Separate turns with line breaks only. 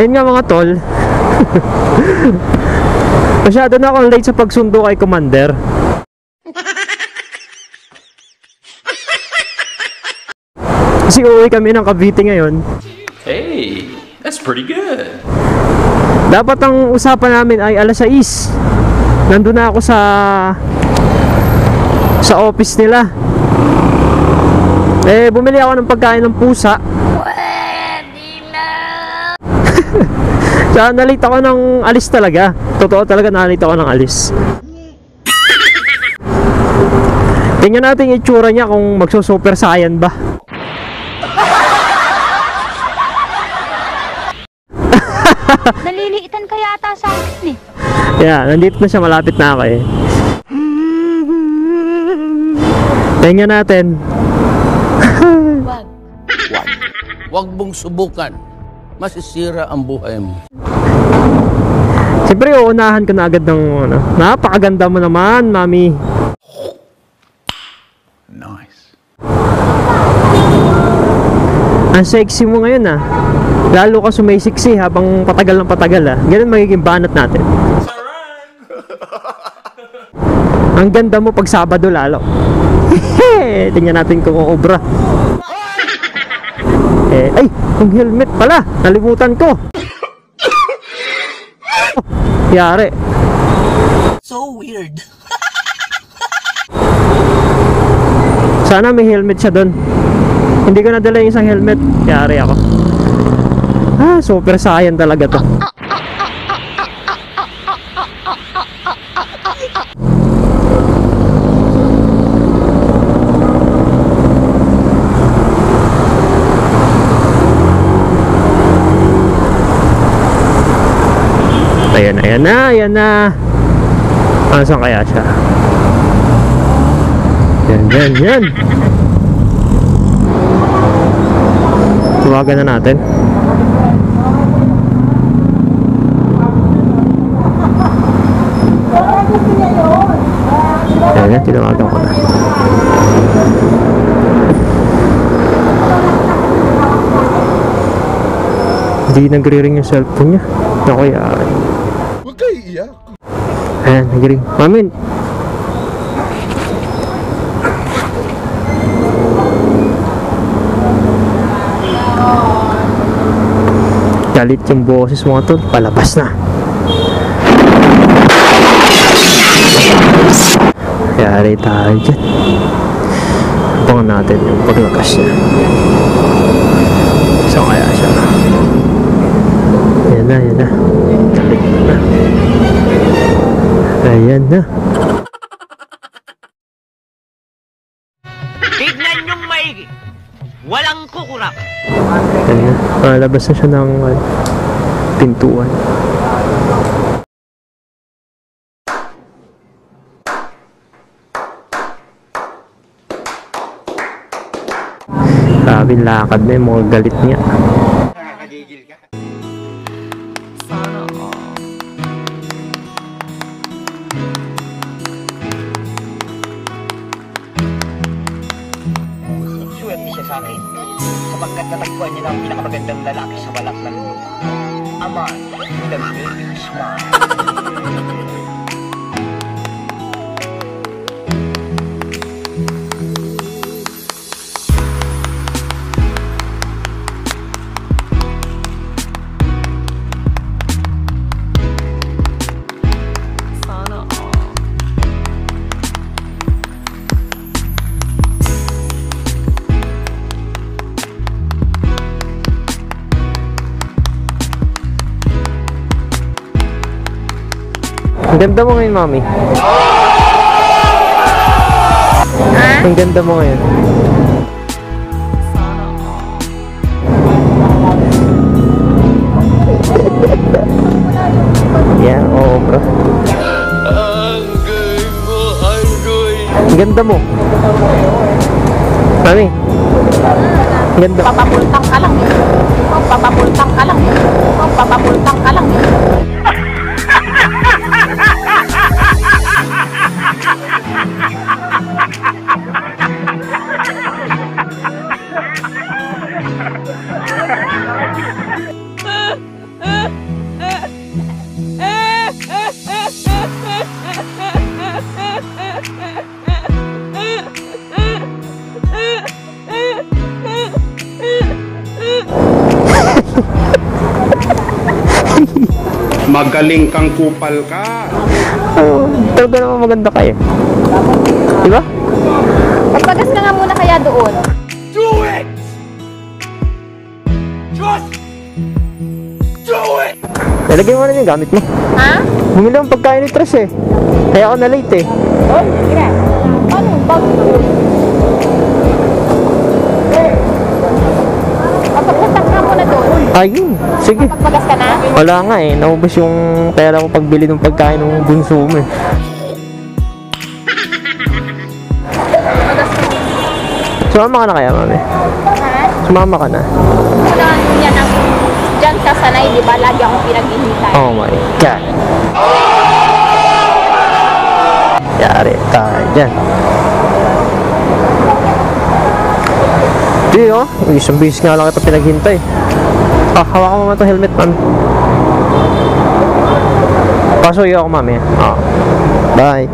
Ayun nga mga tol. Masyado na akong late sa pagsundo kay Commander. Kasi uuwi kami ng Cavite ngayon.
Hey, that's pretty good.
Dapat ang usapan namin ay alas 6. Nandun na ako sa office nila. Eh, bumili ako ng pagkain ng pusa. Pwede na. Tsaka nalita ako ng alis talaga. Totoo talaga, nalita ako ng alis. Tingnan natin yung itsura niya kung magso-super saiyan ba.
Naliliitan ka yata sa akin eh.
Yeah, nandito na siya, malapit na ako eh. Tingnan natin.
Wag mong subukan. Masisira ang buhay mo.
Siyempre, uunahan ko na agad ng ano. Napakaganda mo naman, mami.
Nice.
Ang sexy mo ngayon ah. Lalo ka sumisiksi habang patagal ng patagal ah. Ganun magiging banat natin. Ang ganda mo pag Sabado lalo. Tingnan natin kung uubra. Ay, yung helmet pala. Nalimutan ko. Yari.
So weird.
Sana may helmet siya doon. Hindi ko nadala yung isang helmet. Yari ako. Super saiyan talaga to. Ayan na. Saan kaya siya? Yan. Tuwagan na natin. Ayan, tinawagan ko na. Hindi nagre-ring yung cellphone niya. Ako yari.
Huwag kayo iiyak.
Ayan, nag-ring. Mamin. Galit yung boses mga tol. Palabas na. Yari tayo dyan. Abangan natin yung paglakas niya. So kaya siya. Ayan na. Galit na. Ayan na.
Tignan niyong maigi. Walang kukurap.
Ayan na. Labas na siya ng pintuan. Sabi lakad na yung mga galit niya.
Nakakagigil ka. Swerte siya sa akin sapagkat natagpuan niya ng pinakamagandang lalaki sa balat ng mundo. Aman, the big smile.
Ang ganda mo ngayon, mami. Ang ganda mo ngayon. Yeah, oo bro. Ang ganda mo. Mami. Ang ganda.
Papapultang ka lang. Papapultang ka lang. Papapultang ka lang.
Magaling kang kupal ka.
Talaga naman maganda kayo. Diba?
Magpagas ka nga muna kaya doon.
Nalagay mo na yung gamit mo.
Ha?
Bumili ang pagkain ni Tres eh. Kaya ako na late eh.
Oh, sige na. Paano? Magpagas ka muna doon.
Ayun, sige.
Magpagas ka na?
Wala nga eh. Naubos yung pera ko pagbili ng pagkain ng bunso mo eh. Sumama ka na kaya, mami?
Ha?
Sumama ka na.
Wala yan ang dyan ka sanay, di ba? Lagi akong pinaghihintay.
Oh my God. Yari tayo dyan. Di oh, isang bis nga lang ito pinaghintay. Ah, hawakan mo ito helmet, mami. Pasuyo ako, mami. Ah. Bye.